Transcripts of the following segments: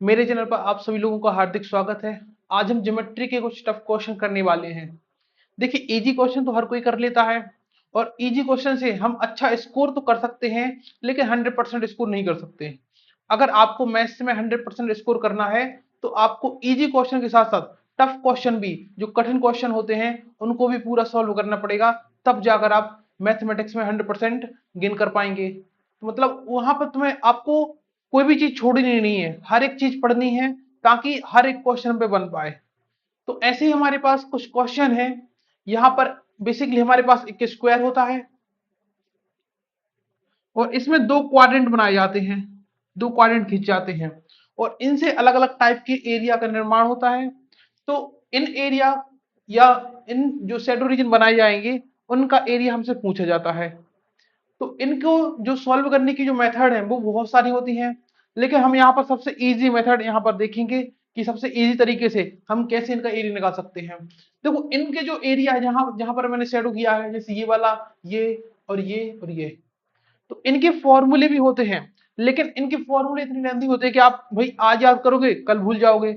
मेरे चैनल पर आप सभी लोगों का हार्दिक स्वागत है। आज हम ज्योमेट्री के कुछ टफ क्वेश्चन करने वाले हैं। देखिए, इजी क्वेश्चन तो हर कोई कर लेता है और इजी क्वेश्चन से हम अच्छा स्कोर तो कर सकते हैं, लेकिन 100% स्कोर नहीं कर सकते। अगर आपको मैथ्स में 100% स्कोर करना है तो आपको इजी क्वेश्चन के साथ साथ टफ क्वेश्चन भी, जो कठिन क्वेश्चन होते हैं, उनको भी पूरा सॉल्व करना पड़ेगा। तब जाकर आप मैथमेटिक्स में 100% गेन कर पाएंगे। तो मतलब वहां पर तुम्हें आपको कोई भी चीज छोड़नी नहीं है, हर एक चीज पढ़नी है ताकि हर एक क्वेश्चन पे बन पाए। तो ऐसे ही हमारे पास कुछ क्वेश्चन है। यहाँ पर बेसिकली हमारे पास एक स्क्वायर होता है और इसमें दो क्वाड्रेंट बनाए जाते हैं, दो क्वाड्रेंट खींच जाते हैं और इनसे अलग अलग टाइप के एरिया का निर्माण होता है। तो इन एरिया या इन जो शैडो रीजन बनाए जाएंगे, उनका एरिया हमसे पूछा जाता है। तो इनको जो सॉल्व करने की जो मेथड है वो बहुत सारी होती हैं, लेकिन हम यहाँ पर सबसे इजी मेथड यहाँ पर देखेंगे कि सबसे इजी तरीके से हम कैसे इनका एरिया निकाल सकते हैं। देखो, इनके जो एरिया है, जहां जहां पर मैंने शेडो किया है, जैसे ये वाला, ये और ये और ये, तो इनके फॉर्मूले भी होते हैं, लेकिन इनके फॉर्मूले इतने लेंथी होते हैं कि आप भाई आज याद करोगे कल भूल जाओगे।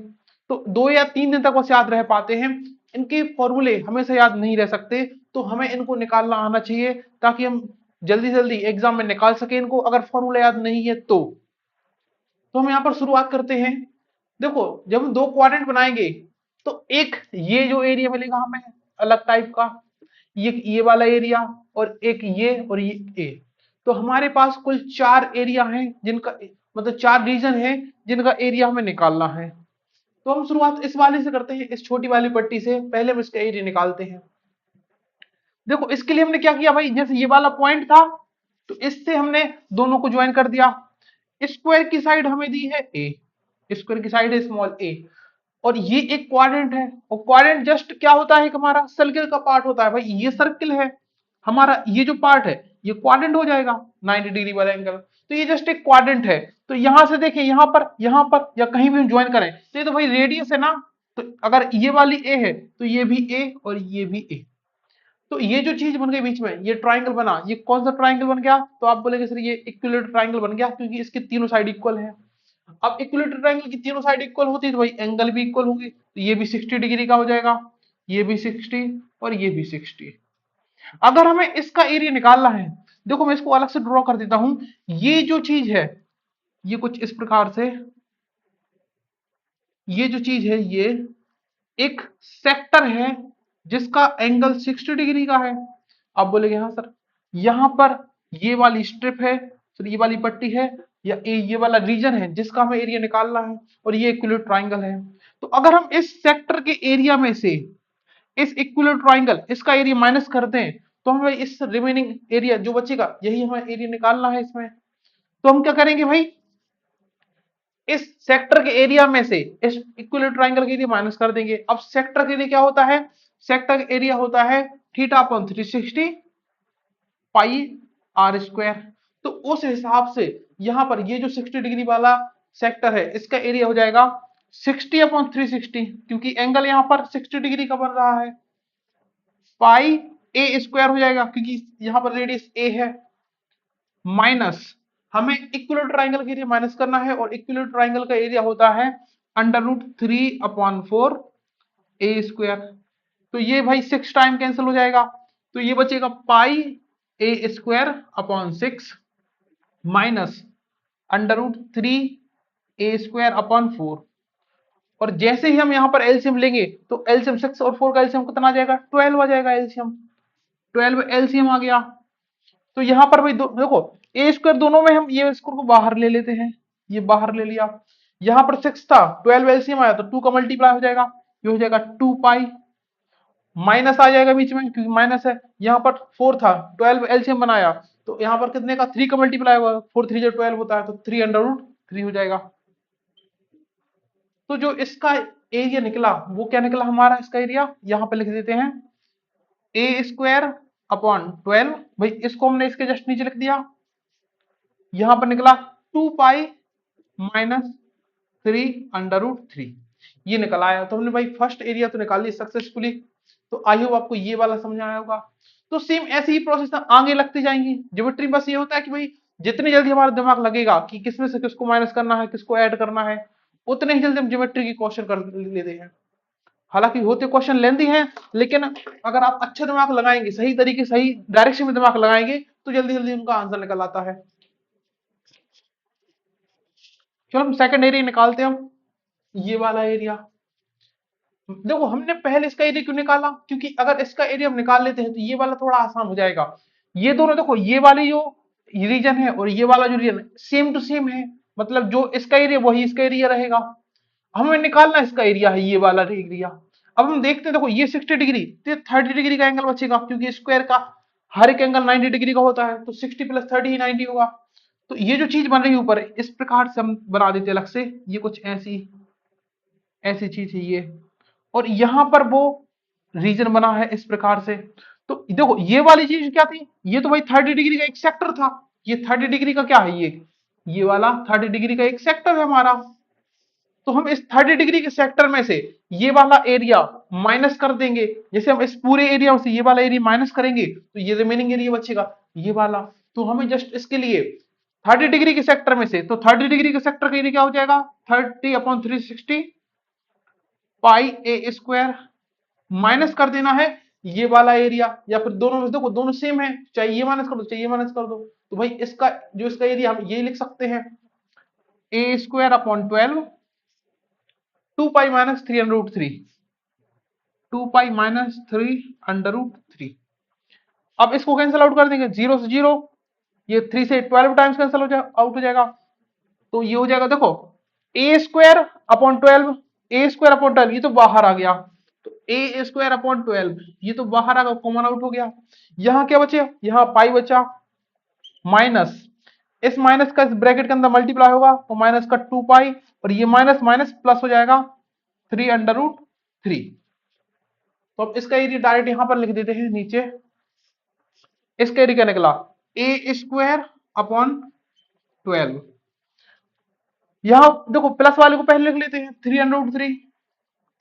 तो 2 या 3 दिन तक बस याद रह पाते हैं। इनके फॉर्मूले हमेशा याद नहीं रह सकते, तो हमें इनको निकालना आना चाहिए ताकि हम जल्दी जल्दी एग्जाम में निकाल सके इनको, अगर फॉर्मूला याद नहीं है तो हम यहाँ पर शुरुआत करते हैं। देखो, जब हम दो क्वाड्रेंट बनाएंगे तो एक ये जो एरिया मिलेगा हमें अलग टाइप का, ये वाला एरिया, और एक ये और ये ए। तो हमारे पास कुल 4 एरिया हैं जिनका, मतलब 4 रीजन है जिनका एरिया हमें निकालना है। तो हम शुरुआत इस वाले से करते हैं, इस छोटी वाली पट्टी से पहले हम इसका एरिया निकालते हैं। देखो, इसके लिए हमने क्या किया भाई, जैसे ये वाला पॉइंट था तो इससे हमने दोनों को ज्वाइन कर दिया। स्क्वायर की साइड हमें दी है ए, स्क्वायर की साइड है स्मॉल ए, और ये एक क्वाड्रेंट है, और क्वाड्रेंट जस्ट क्या होता है, हमारा सर्किल का पार्ट होता है। भाई ये सर्किल है हमारा, ये जो पार्ट है ये क्वाड्रेंट हो जाएगा 90 डिग्री वाला एंगल। तो ये जस्ट एक क्वाड्रेंट है। तो यहां से देखें, यहाँ पर या कहीं भी हम ज्वाइन करें तो ये तो भाई रेडियस है ना। तो अगर ये वाली ए है तो ये भी ए और ये भी ए। तो ये जो चीज बन गई बीच में, ये ट्राइंगल बना, ये कौन सा ट्राइंगल बन गया, तो आप बोलेंगे सर ये इक्विलेटरल ट्राइंगल बन गया, क्योंकि इसके तीनों साइड इक्वल है। अब इक्विलेटरल ट्राइंगल की तीनों साइड इक्वल होती है तो भाई एंगल भी इक्वल होंगे, तो ये भी 60 डिग्री का हो जाएगा, ये भी 60 और ये भी 60। अगर हमें इसका एरिया निकालना है, देखो मैं इसको अलग से ड्रॉ कर देता हूं। ये जो चीज है ये कुछ इस प्रकार से, ये जो चीज है ये एक सेक्टर है जिसका एंगल 60 डिग्री का है। आप बोलेंगे हाँ सर, यहां पर ये वाली स्ट्रिप है, सर ये वाली पट्टी है, या ये वाला रीजन है जिसका हमें एरिया निकालना है, और ये इक्विलेटरल ट्राइंगल है। तो अगर हम इस सेक्टर के एरिया में से इस इक्विलेटरल ट्राइंगल इसका एरिया माइनस कर दें, तो हमें इस रिमेनिंग एरिया जो बचेगा यही हमें एरिया निकालना है इसमें। तो हम क्या करेंगे भाई, इस सेक्टर के एरिया में से इस इक्विलेटरल ट्राइंगल के एरिया माइनस कर देंगे। अब सेक्टर के एरिया क्या होता है, सेक्टर का एरिया होता है theta upon 360 pi r square. तो उस हिसाब से यहां पर ये जो 60 डिग्री वाला सेक्टर है इसका एरिया हो जाएगा 60 अपॉन 360, क्योंकि एंगल यहां पर 60 डिग्री का बन रहा है, पाई ए स्क्वायर हो जाएगा क्योंकि यहां पर रेडियस ए है, माइनस हमें इक्विलेटरल ट्राइंगल के एरिया माइनस करना है, और इक्विलेटरल ट्राइंगल का एरिया होता है √3/4 ए स्क्वायर। तो ये भाई 6 टाइम कैंसिल हो जाएगा, तो ये बचेगा पाई ए स्क्वायर अपॉन 6 माइनस √3 ए स्क्वायर अपॉन 4। और जैसे ही हम यहाँ पर एलसीएम लेंगे तो एलसीएम 6 और 4 का एलसीएम कितना आ जाएगा, 12 आ जाएगा एलसीएम, 12 एलसीएम आ गया। तो यहाँ पर भाई देखो, ए स्क्वायर दोनों में हम ये स्क्वायर को बाहर ले लेते हैं, ये बाहर ले लिया। यहाँ पर 6 था, 12 एलसीएम आया तो 2 का मल्टीप्लाई हो जाएगा, ये हो जाएगा 2 पाई, माइनस आ जाएगा बीच में क्योंकि माइनस है। यहाँ पर 4 था, 12 एलसीएम बनाया तो यहाँ पर कितने का, 3 का मल्टीप्लाई होगा, 4 3 12 होता है, तो 3√3 हो जाएगा। तो जो इसका एरिया निकला वो क्या निकला हमारा, इसका एरिया यहाँ पे लिख देते हैं ए स्क्वायर अपॉन 12, भाई इसको हमने इसके जस्ट नीचे लिख दिया। यहां पर निकला 2 पाई माइनस 3√3, ये निकल आया। तो हमने भाई फर्स्ट एरिया तो निकाल ली सक्सेसफुली। तो आई होप आपको ये वाला समझ आया होगा। तो सेम ऐसी ही प्रोसेस आगे लगती जाएंगी। ज्योमेट्री बस ये होता है कि भाई जितनी जल्दी हमारा दिमाग लगेगा कि किसमें से किसको माइनस करना है, किसको ऐड करना है, उतने ही जल्दी हम ज्योमेट्री की क्वेश्चन कर लेते हैं। हालांकि होते क्वेश्चन लेंदी हैं, लेकिन अगर आप अच्छा दिमाग लगाएंगे, सही तरीके सही डायरेक्शन में दिमाग लगाएंगे, तो जल्दी जल्दी उनका आंसर निकल आता है। चलो हम सेकंड एरिया निकालते हैं हम, ये वाला एरिया। देखो हमने पहले इसका एरिया क्यों निकाला, क्योंकि अगर इसका एरिया हम निकाल लेते हैं तो ये वाला थोड़ा आसान हो जाएगा। ये दोनों देखो, ये वाली जो रीजन है और ये वाला जो रीजन है सेम टू सेम है, मतलब जो इसका एरिया वही इसका एरिया रहेगा। हमें निकालना इसका एरिया है ये वाला एरिया। अब हम देखते हैं, देखो ये 60 डिग्री, तो 30 डिग्री का एंगल बचेगा, क्योंकि स्क्वायर का हर एक एंगल 90 डिग्री का होता है, तो 60 + 30 ही 90 होगा। तो ये जो चीज बन रही है ऊपर, इस प्रकार से हम बना देते हैं अलग से, ये कुछ ऐसी ऐसी चीज है ये। और यहां पर वो रीजन बना है इस प्रकार से। तो देखो ये वाली चीज क्या थी, ये तो भाई 30 डिग्री का एक सेक्टर था। ये 30 डिग्री का क्या है, ये वाला 30 डिग्री का एक सेक्टर है हमारा। तो हम इस 30 डिग्री के सेक्टर में से ये वाला एरिया माइनस कर देंगे। जैसे हम इस पूरे एरिया से ये वाला एरिया माइनस करेंगे, तो ये रिमेनिंग एरिया बचेगा ये वाला। तो हमें जस्ट इसके लिए 30 डिग्री के सेक्टर में से, तो 30 डिग्री के सेक्टर का एरिया क्या हो जाएगा, 30/360 पाई ए स्क्वायर, माइनस कर देना है ये वाला एरिया। या फिर दोनों में देखो दोनों सेम है, चाहे ये माइनस कर दो चाहे ये माइनस कर दो, तो भाई इसका जो इसका एरिया हम ये लिख सकते हैं, a² / 12 2π - 3√3, 2π - 3√3। अब इसको कैंसिल आउट कर देंगे, 0 से 0, ये 3 से 12 टाइम्स कैंसिल आउट हो जाएगा। तो ये हो जाएगा देखो a² / 12, a² / 12 ये तो बाहर आ गया, तो a² / 12 ये तो बाहर आ गया, कॉमन आउट हो गया। यहाँ क्या बचे, यहाँ पाई बचा, माइनस इस माइनस का इस ब्रैकेट के अंदर मल्टीप्लाई होगा, तो माइनस का 2π, और ये माइनस माइनस प्लस हो जाएगा 3√3। तो अब इसका एरिया डायरेक्ट यहां पर लिख देते हैं नीचे। इसका एरिया क्या निकला, a² / 12। यहां देखो प्लस वाले को पहले लिख लेते हैं, 3√3,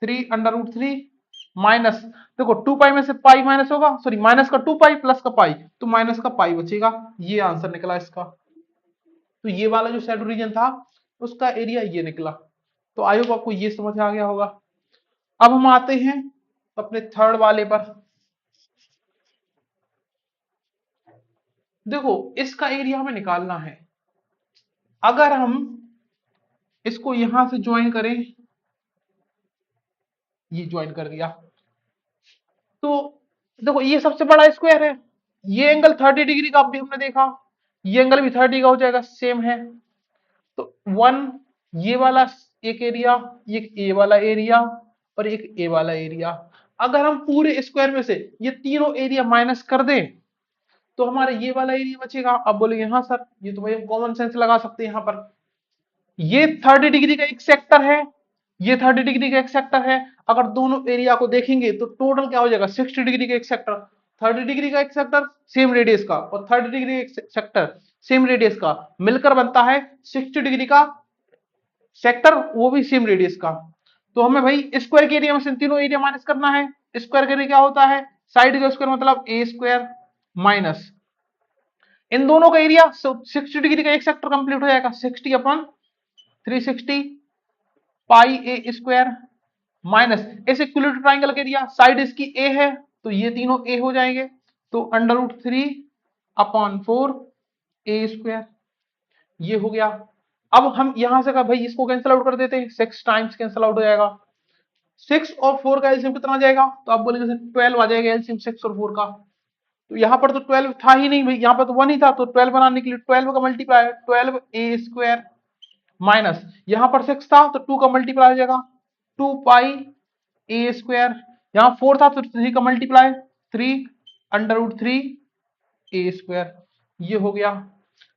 3√3 माइनस, देखो 2π में से पाई माइनस होगा, सॉरी माइनस का 2π प्लस का पाई, तो माइनस का पाई बचेगा। ये आंसर निकला इसका। तो ये वाला जो शैडो रीजन था उसका एरिया ये निकला। तो आई होप आपको ये समझ आ गया होगा। अब हम आते हैं अपने थर्ड वाले पर। देखो इसका एरिया हमें निकालना है। अगर हम इसको यहां से ज्वाइन करें, ये ज्वाइन कर दिया, तो देखो ये सबसे बड़ा स्क्वायर है, ये एंगल 30 डिग्री का भी हमने देखा, ये एंगल भी 30 का हो जाएगा, सेम है। तो 1 ये वाला एक एरिया, एक ए वाला एरिया और एक ए वाला एरिया। अगर हम पूरे स्क्वायर में से ये तीनों एरिया माइनस कर दें, तो हमारा ये वाला एरिया बचेगा। अब बोलेंगे हाँ सर, ये तो भाई हम कॉमन सेंस लगा सकते हैं यहाँ पर, ये 30 डिग्री का एक सेक्टर है, ये 30 डिग्री का एक सेक्टर है। अगर दोनों एरिया को देखेंगे तो टोटल क्या हो जाएगा, 60 डिग्री का एक सेक्टर। 30 डिग्री का एक सेक्टर सेम रेडियस का, और 30 डिग्री एक सेक्टर सेम रेडियस का मिलकर बनता है 60 डिग्री का सेक्टर, वो भी सेम रेडियस का। तो हमें भाई स्क्वायर के एरिया में से तीनों एरिया माइनस करना है। स्क्वायर के एरिया क्या होता है, साइड का स्क्वायर मतलब a² माइनस इन दोनों का एरिया, 60 डिग्री का एक सेक्टर कंप्लीट हो जाएगा, 60/360 पाई a² माइनस इस इक्विलेटरल ट्राइंगल के एरिया, साइड इसकी a है तो ये तीनों a हो जाएंगे, तो √3/4 a², ये हो गया। अब हम यहां से भाई इसको कैंसिल आउट कर देते हैं, 6 टाइम्स कैंसिल आउट हो जाएगा। 6 और 4 का एलसीएम कितना आ जाएगा, तो आप बोलेंगे 12 आ जाएगा एलसीएम 6 और 4 का। तो यहाँ पर तो 12 था ही नहीं भाई, यहाँ पर तो 1 ही था, तो 12 बनाने के लिए 12 का मल्टीप्लाई 12a² माइनस यहाँ पर 6 था तो 2 का मल्टीप्लाई हो जाएगा 2πa²। यहाँ 4 था तो 3 का मल्टीप्लाई 3√3a², ये हो गया।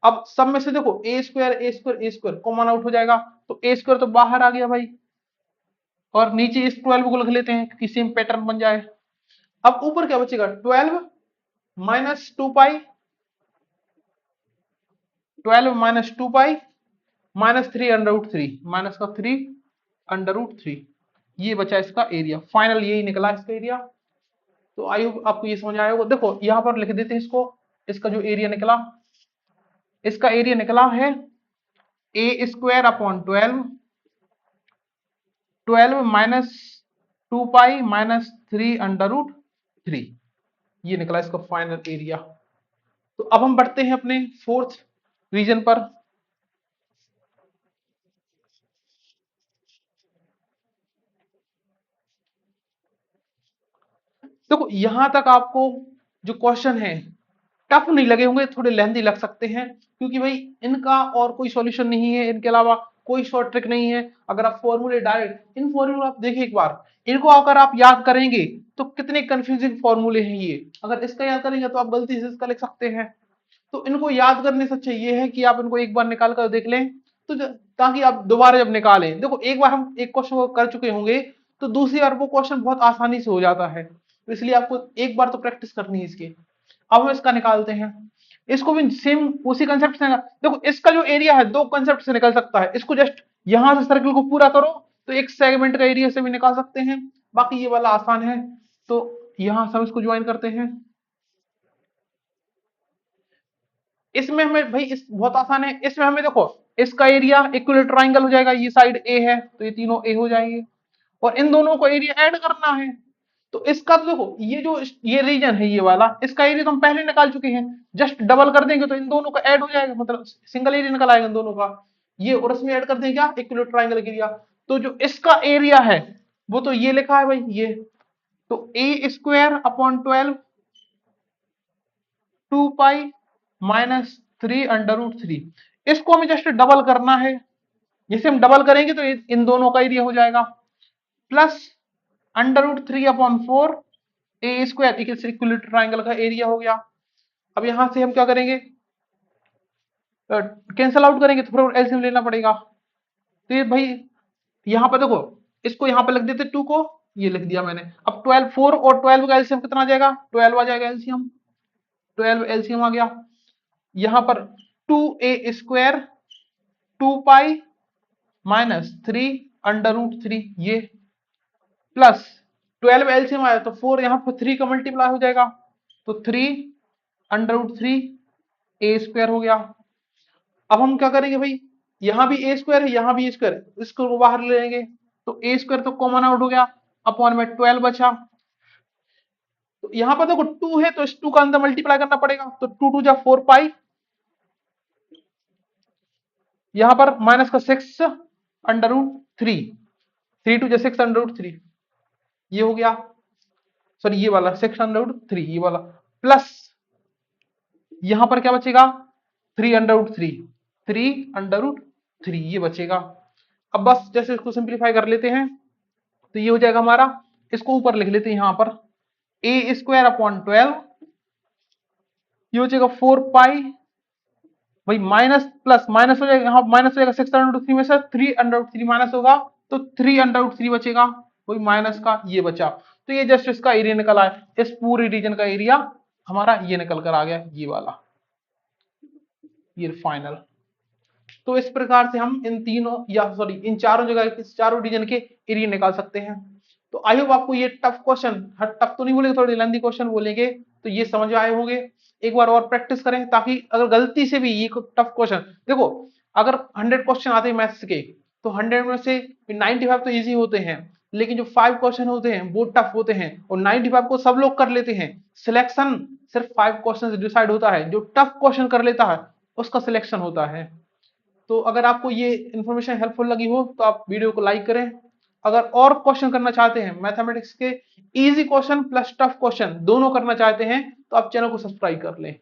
अब सब में से देखो a² कॉमन आउट हो जाएगा, तो a² तो बाहर आ गया भाई, और नीचे इस 12 को लिख लेते हैं कि सेम पैटर्न बन जाए। अब ऊपर क्या बचेगा, 12 - 2π, 12 - 2π -3√3, माइनस का 3√3, ये बचा इसका एरिया। फाइनल यही निकला इसका एरिया। तो आई होप आपको ये समझ आया होगा। देखो यहां पर लिख देते हैं इसको, इसका जो एरिया निकला, इसका एरिया निकला है a² / 12 12 माइनस 2 पाई माइनस 3 √3, ये निकला इसका फाइनल एरिया। तो अब हम बढ़ते हैं अपने फोर्थ रीजन पर। देखो यहां तक आपको जो क्वेश्चन है टफ नहीं लगे होंगे, थोड़े लेंथी लग सकते हैं, क्योंकि भाई इनका और कोई सॉल्यूशन नहीं है, इनके अलावा कोई शॉर्ट ट्रिक नहीं है। अगर आप फॉर्मूले डायरेक्ट इन फॉर्मूले आप देखिए एक बार, इनको अगर आप याद करेंगे तो कितने कंफ्यूजिंग फॉर्मूले हैं ये। अगर इसका याद करेंगे तो आप गलती से इसका लिख सकते हैं। तो इनको याद करने से अच्छा ये है कि आप इनको एक बार निकाल कर देख लें, तो ताकि आप दोबारा जब निकालें, देखो एक बार हम एक क्वेश्चन को कर चुके होंगे तो दूसरी बार वो क्वेश्चन बहुत आसानी से हो जाता है। तो इसलिए आपको एक बार तो प्रैक्टिस करनी है इसकी। अब हम इसका निकालते हैं, इसको भी सेम उसी कंसेप्ट से देखो इसका जो एरिया है दो कंसेप्ट से निकल सकता है। इसको जस्ट यहां से सर्कल को पूरा करो तो एक सेगमेंट का एरिया से भी निकाल सकते हैं, बाकी ये वाला आसान है। तो यहां से हम इसको ज्वाइन करते हैं। इसमें हमें भाई इस बहुत आसान है, इसमें हमें देखो इसका एरिया इक्विलेटरल ट्राइंगल हो जाएगा, ये साइड ए है तो ये तीनों ए हो जाएंगे, और इन दोनों को एरिया ऐड करना है। तो इसका तो देखो ये जो ये रीजन है ये वाला, इसका एरिया तो हम पहले निकाल चुके हैं, जस्ट डबल कर देंगे तो इन दोनों का ऐड हो जाएगा, मतलब सिंगल एरिया निकल आएगा इन दोनों का। ये और इसमें ऐड कर देंगे क्या, इक्विलेटरल ट्राइंगल एरिया। तो जो इसका एरिया है वो तो ये लिखा है भाई ये, तो ए स्क्वायर अपॉन 12 2 पाई माइनस 3 √3, इसको हमें जस्ट डबल करना है। जैसे हम डबल करेंगे तो इन दोनों का एरिया हो जाएगा, प्लस √3/4 ए स्क्वायर इक्वल ट्राइंगल का एरिया हो गया। अब यहां से हम क्या करेंगे, कैंसल आउट करेंगे तो फिर एलसीएम लेना पड़ेगा। तो ये भाई यहां पर देखो इसको यहां पर लिख देते 2 को, ये लिख दिया मैंने। अब 12 4 और 12 का एलसीएम कितना आ जाएगा, 12 आ जाएगा एलसीएम, 12 एलसीएम आ गया। यहां पर 2a² 2 पाई माइनस 3 √3, ये प्लस 12 एलसीएम आया तो 4 यहां पर 3 का मल्टीप्लाई हो जाएगा, तो 3 √3 ए स्क्वायर हो गया। अब हम क्या करेंगे भाई, यहां भी ए स्क्वायर है यहां भी ए स्क्वायर, इसको बाहर ले लेंगे तो ए स्क्वायर तो कॉमन आउट हो गया, अपॉन में 12 बचा। तो यहां पर देखो 2 है तो इस 2 का अंदर मल्टीप्लाई करना पड़ेगा, तो 2 2 जा 4 पाई, यहां पर माइनस का 6 √3, 3 2 जा 6 √3, ये हो गया। सॉरी ये वाला 6 √3 ये वाला, प्लस यहां पर क्या बचेगा 3 √3, 3 √3 ये बचेगा। अब बस जैसे इसको सिंप्लीफाई कर लेते हैं तो ये हो जाएगा हमारा, इसको ऊपर लिख लेते हैं यहां पर ए स्क्वायर अपॉन 12, ये हो जाएगा 4 पाई भाई माइनस प्लस माइनस हो जाएगा, यहाँ माइनस हो जाएगा 6 √3 में से 3 √3 माइनस होगा तो 3 √3 बचेगा, वही माइनस का ये बचा। तो ये जस्ट इसका एरिया निकल आया, इस पूरी रीजन का एरिया हमारा ये निकल कर आ गया, ये वाला, ये फाइनल। तो इस प्रकार से हम इन तीनों या सॉरी इन चारों जगह के चारों रीजन के एरिया निकाल सकते हैं। तो आई होप आपको ये टफ क्वेश्चन, टफ तो नहीं बोलेंगे, थोड़े लेंथी क्वेश्चन बोलेंगे, तो ये समझ आए होंगे। एक बार और प्रैक्टिस करें ताकि अगर गलती से भी ये टफ क्वेश्चन, देखो अगर 100 क्वेश्चन आते हैं मैथ्स के तो 100 में से 95 तो इजी होते हैं, लेकिन जो 5 क्वेश्चन होते हैं वो टफ होते हैं, और 95 को सब लोग कर लेते हैं। सिलेक्शन सिर्फ 5 क्वेश्चन से डिसाइड होता है, जो टफ क्वेश्चन कर लेता है उसका सिलेक्शन होता है। तो अगर आपको ये इन्फॉर्मेशन हेल्पफुल लगी हो तो आप वीडियो को लाइक करें। अगर और क्वेश्चन करना चाहते हैं मैथमेटिक्स के, easy question plus tough question दोनों करना चाहते हैं, तो आप चैनल को सब्सक्राइब कर लें।